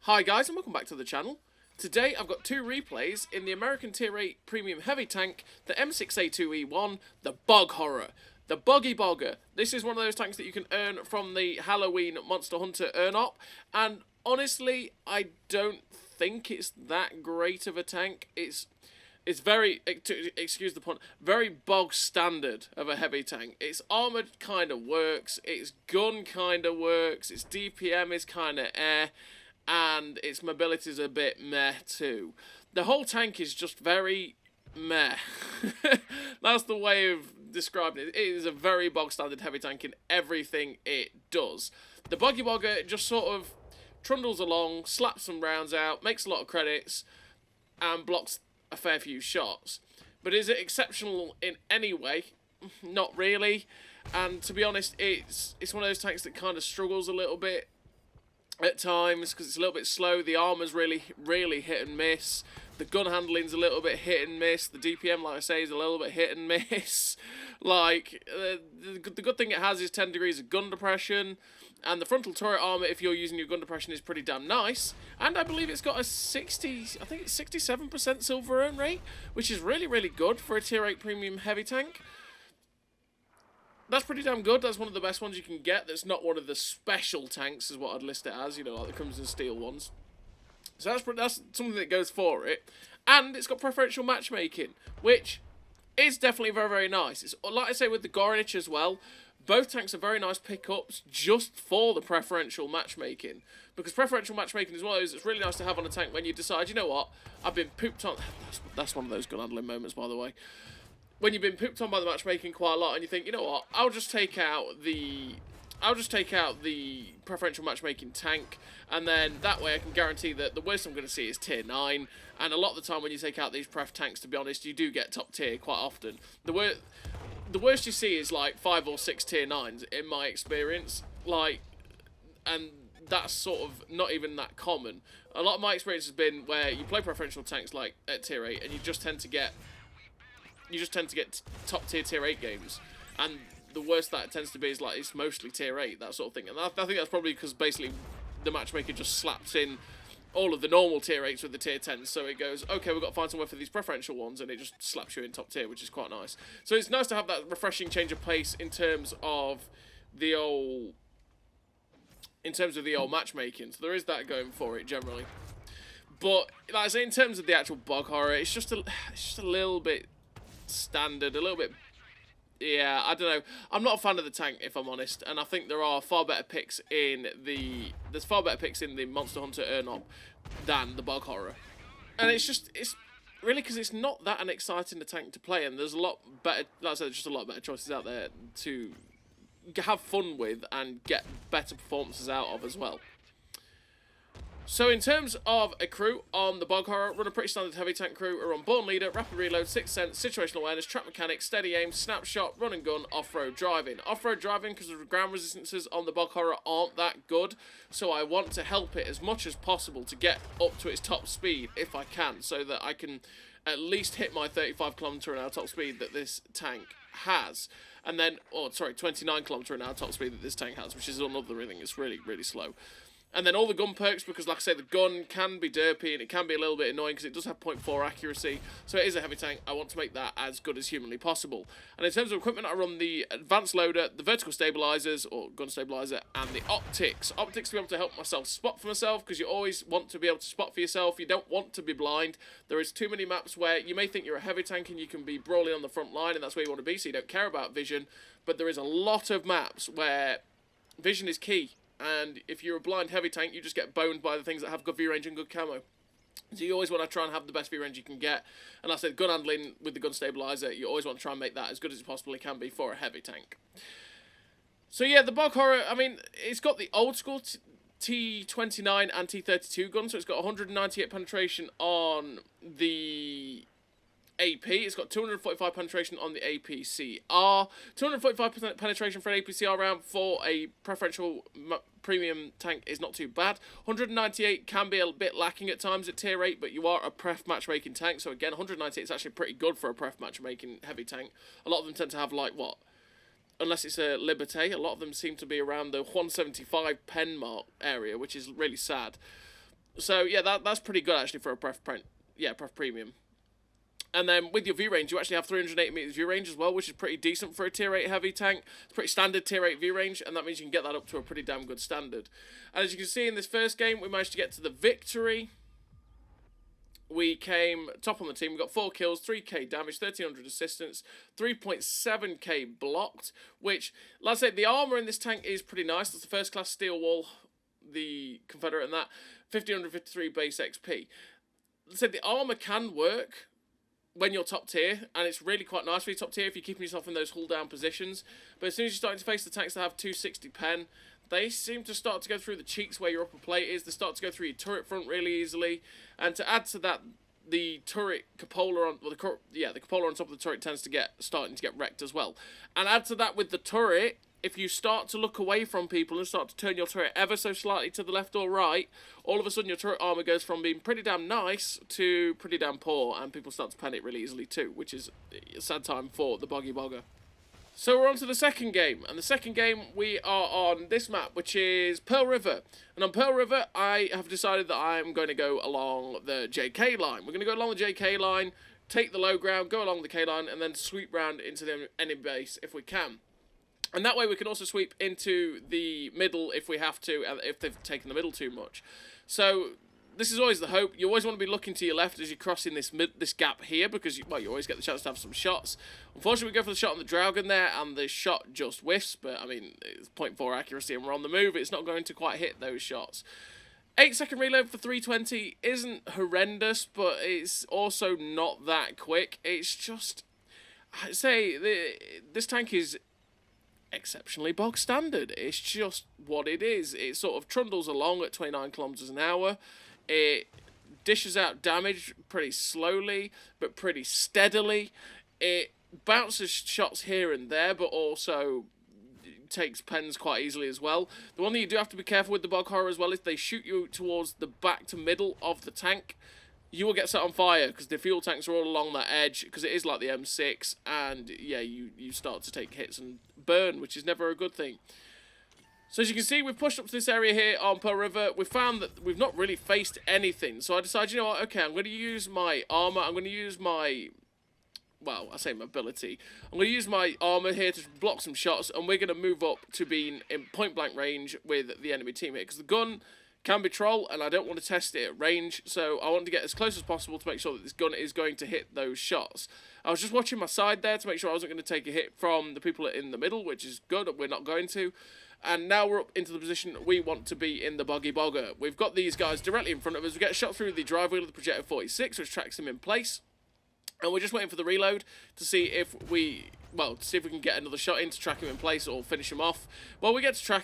Hi guys and welcome back to the channel. Today I've got two replays in the American Tier 8 Premium Heavy Tank, the M6A2E1, the Bog Horror. The Boggy Bogger. This is one of those tanks that you can earn from the Halloween Monster Hunter earn-up, and honestly, I don't think it's that great of a tank. It's very, excuse the pun, very bog standard of a heavy tank. Its armoured kind of works, its gun kind of works, its DPM is kind of and its mobility is a bit meh too. The whole tank is just very meh. That's the way of describing it. It is a very bog standard heavy tank in everything it does. The Boggy Bogger just sort of trundles along, slaps some rounds out, makes a lot of credits, and blocks a fair few shots. But is it exceptional in any way? Not really. And to be honest, it's one of those tanks that kind of struggles a little bit at times because it's a little bit slow. The armor's really hit and miss. The gun handling's a little bit hit and miss. The DPM, like I say, is a little bit hit and miss. Like, the good thing it has is 10 degrees of gun depression. And the frontal turret armor, if you're using your gun depression, is pretty damn nice. And I believe it's got a 67% silver earn rate, which is really good for a Tier 8 premium heavy tank. That's pretty damn good. That's one of the best ones you can get. That's not one of the special tanks, is what I'd list it as, you know, like the Crimson Steel ones. So that's something that goes for it. And it's got preferential matchmaking, which is definitely very nice. It's like I say with the Gorinich as well. Both tanks are very nice pickups just for the preferential matchmaking. Because preferential matchmaking is one of those that's really nice to have on a tank when you decide, you know what, I've been pooped on. That's one of those gun handling moments, by the way. When you've been pooped on by the matchmaking quite a lot and you think, you know what, I'll just take out the preferential matchmaking tank, and then that way I can guarantee that the worst I'm going to see is tier 9, and a lot of the time when you take out these pref tanks, to be honest, you do get top tier quite often. The worst you see is like 5 or 6 tier 9s in my experience, like, and that's sort of not even that common. A lot of my experience has been where you play preferential tanks like at tier 8 and you just tend to get top tier 8 games, and the worst that it tends to be is like it's mostly tier 8, that sort of thing. And I think that's probably because basically the matchmaker just slaps in all of the normal tier 8s with the tier 10s, so it goes, okay, we've got to find somewhere for these preferential ones, and it just slaps you in top tier, which is quite nice. So it's nice to have that refreshing change of pace in terms of the old matchmaking. So there is that going for it generally. But like I say, in terms of the actual Bog Horror, it's just a little bit standard, a little bit. Yeah, I don't know. I'm not a fan of the tank, if I'm honest, and I think there are far better picks in the Monster Hunter earn-up than the Bog Horror, and it's really because it's not that an exciting a tank to play, and there's a lot better. Like I said, there's just a lot better choices out there to have fun with and get better performances out of as well. So in terms of a crew on the Bog Horror, run a pretty standard heavy tank crew. Are on Born Leader, Rapid Reload, Sixth Sense, Situational Awareness, Trap Mechanics, Steady Aim, Snapshot, Run and Gun, Off-Road Driving. Off-Road Driving, because the ground resistances on the Bog Horror aren't that good, so I want to help it as much as possible to get up to its top speed if I can, so that I can at least hit my 35 km/h top speed that this tank has. And then, 29 km/h top speed that this tank has, which is another thing. It's really slow. And then all the gun perks, because like I say, the gun can be derpy and it can be a little bit annoying because it does have 0.4 accuracy. So it is a heavy tank. I want to make that as good as humanly possible. And in terms of equipment, I run the advanced loader, the vertical stabilizers, or gun stabilizer, and the optics. Optics to be able to help myself spot for myself, because you always want to be able to spot for yourself. You don't want to be blind. There is too many maps where you may think you're a heavy tank and you can be brawling on the front line, and that's where you want to be, so you don't care about vision. But there is a lot of maps where vision is key. And if you're a blind heavy tank, you just get boned by the things that have good view range and good camo. So you always want to try and have the best view range you can get. And like I said, gun handling with the gun stabilizer, you always want to try and make that as good as it possibly can be for a heavy tank. So yeah, the Bog Horror, I mean, it's got the old school T29 and T32 guns, so it's got 198 penetration on the AP. It's got 245 penetration on the APCR. 245% penetration for an APCR round for a preferential premium tank is not too bad. 198 can be a bit lacking at times at tier 8, but you are a pref matchmaking tank, so again, 198 is actually pretty good for a pref matchmaking heavy tank. A lot of them tend to have, like, what? Unless it's a Liberté, a lot of them seem to be around the 175 pen mark area, which is really sad. So yeah, that's pretty good actually for a pref premium. And then with your view range, you actually have 380 meters view range as well, which is pretty decent for a tier 8 heavy tank. It's pretty standard tier 8 view range, and that means you can get that up to a pretty damn good standard. And as you can see in this first game, we managed to get to the victory. We came top on the team. We got 4 kills, 3k damage, 1300 assistance, 3.7k blocked, which, like I said, the armor in this tank is pretty nice. That's the first class steel wall, the Confederate and that, 1553 base XP. Like I said, the armor can work when you're top tier, and it's really quite nice for your top tier if you're keeping yourself in those hull down positions. But as soon as you're starting to face the tanks that have 260 pen, they seem to start to go through the cheeks where your upper plate is. They start to go through your turret front really easily. And to add to that, the turret cupola on, well, the cupola on top of the turret tends to starting to get wrecked as well. And add to that with the turret, if you start to look away from people and start to turn your turret ever so slightly to the left or right, all of a sudden your turret armor goes from being pretty damn nice to pretty damn poor, and people start to pen it really easily too, which is a sad time for the Boggy Bogger. So we're on to the second game, and the second game we are on this map, which is Pearl River. And on Pearl River, I have decided that I'm going to go along the JK line. We're going to go along the JK line, take the low ground, go along the K line, and then sweep round into the enemy base if we can. And that way we can also sweep into the middle if we have to, if they've taken the middle too much. So this is always the hope. You always want to be looking to your left as you're crossing this gap here, because you always get the chance to have some shots. Unfortunately, we go for the shot on the Dragon there, and the shot just whiffs. But I mean, it's 0.4 accuracy, and we're on the move. It's not going to quite hit those shots. 8-second reload for 320 isn't horrendous, but it's also not that quick. It's just, I'd say this tank is exceptionally bog standard. It's just what it is. It sort of trundles along at 29 kilometers an hour. It dishes out damage pretty slowly, but pretty steadily. It bounces shots here and there, but also takes pens quite easily as well. The one thing you do have to be careful with the Bog Horror as well is they shoot you towards the back to middle of the tank. You will get set on fire because the fuel tanks are all along that edge, because it is like the M6, and yeah, you start to take hits and burn, which is never a good thing. So as you can see, we've pushed up to this area here on Pearl River. We've found that we've not really faced anything, so I decided, you know what, okay, I'm going to use my armor, I'm going to use my, well, I say my ability, I'm going to use my armor here to block some shots, and we're going to move up to being in point blank range with the enemy team here, because the gun can be troll, and I don't want to test it at range, so I want to get as close as possible to make sure that this gun is going to hit those shots. I was just watching my side there to make sure I wasn't going to take a hit from the people in the middle, which is good, we're not going to. And now we're up into the position we want to be in the Boggy Bogger. We've got these guys directly in front of us. We get shot through the drive wheel of the Projector 46, which tracks him in place. And we're just waiting for the reload to see if we can get another shot in to track him in place or finish him off. Well, we get to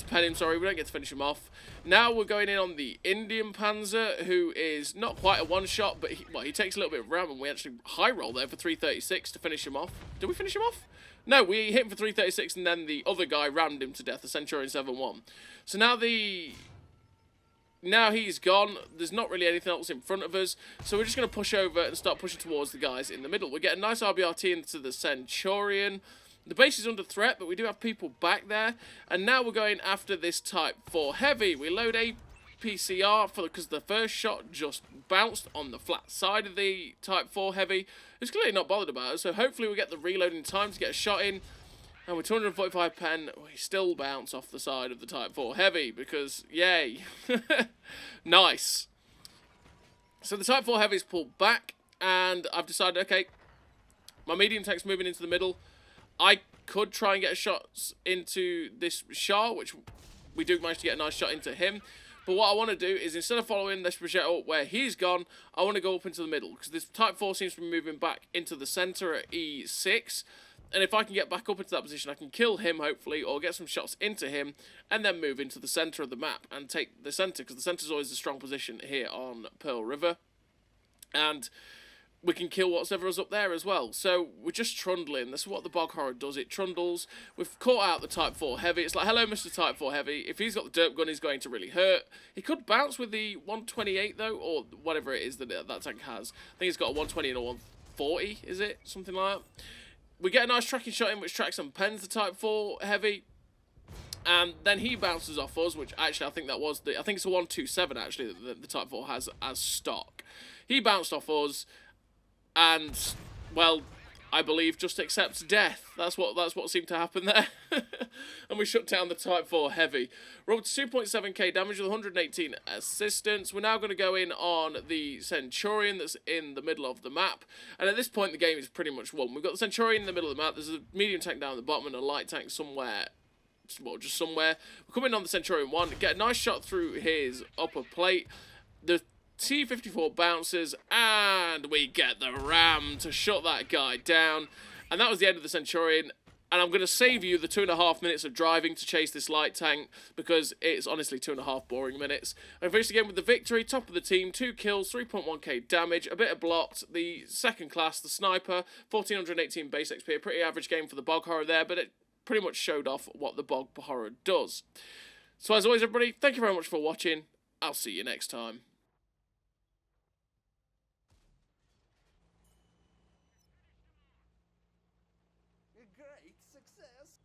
pen him, sorry, we don't get to finish him off. Now we're going in on the Indian Panzer, who is not quite a one-shot, but he takes a little bit of ram, and we actually high-roll there for 336 to finish him off. Did we finish him off? No, we hit him for 336, and then the other guy rammed him to death, the Centurion 7-1. So now he's gone. There's not really anything else in front of us, so we're just going to push over and start pushing towards the guys in the middle. We're getting a nice RBRT into the Centurion. The base is under threat, but we do have people back there. And now we're going after this Type 4 Heavy. We load a PCR because the first shot just bounced on the flat side of the Type 4 Heavy. It's clearly not bothered about it, so hopefully we get the reload in time to get a shot in. And with 245 pen, we still bounce off the side of the Type 4 Heavy because, yay. Nice. So the Type 4 Heavy's pulled back, and I've decided, okay, my medium tank's moving into the middle. I could try and get shots into this Shah, which we do manage to get a nice shot into him. But what I want to do is, instead of following this projectile where he's gone, I want to go up into the middle, because this Type 4 seems to be moving back into the centre at E6. And if I can get back up into that position, I can kill him, hopefully, or get some shots into him, and then move into the centre of the map and take the centre, because the centre is always a strong position here on Pearl River. And we can kill whatever's up there as well. So we're just trundling. This is what the Bog Horror does. It trundles. We've caught out the Type 4 Heavy. It's like, hello, Mr. Type 4 Heavy. If he's got the Derp gun, he's going to really hurt. He could bounce with the 128, though, or whatever it is that tank has. I think it's got a 120 and a 140, is it? Something like that. We get a nice tracking shot in, which tracks and pens the Type 4 Heavy. And then he bounces off us, which actually I think that was I think it's a 127 actually that the Type 4 has as stock. He bounced off us, and well, I believe just accepts death. That's what seemed to happen there. And we shut down the Type 4 heavy. Rolled 2.7k damage with 118 assistance. We're now going to go in on the Centurion that's in the middle of the map. And at this point the game is pretty much won. We've got the Centurion in the middle of the map. There's a medium tank down at the bottom and a light tank somewhere. Well, just somewhere. We're coming on the Centurion 1. Get a nice shot through his upper plate. The T-54 bounces, and we get the ram to shut that guy down. And that was the end of the Centurion. And I'm going to save you the 2.5 minutes of driving to chase this light tank, because it's honestly 2.5 boring minutes. I finished the game with the victory, top of the team, 2 kills, 3.1k damage, a bit of blocked. The second class, the sniper, 1418 base XP, a pretty average game for the Bog Horror there, but it pretty much showed off what the Bog Horror does. So as always, everybody, thank you very much for watching. I'll see you next time. Great success.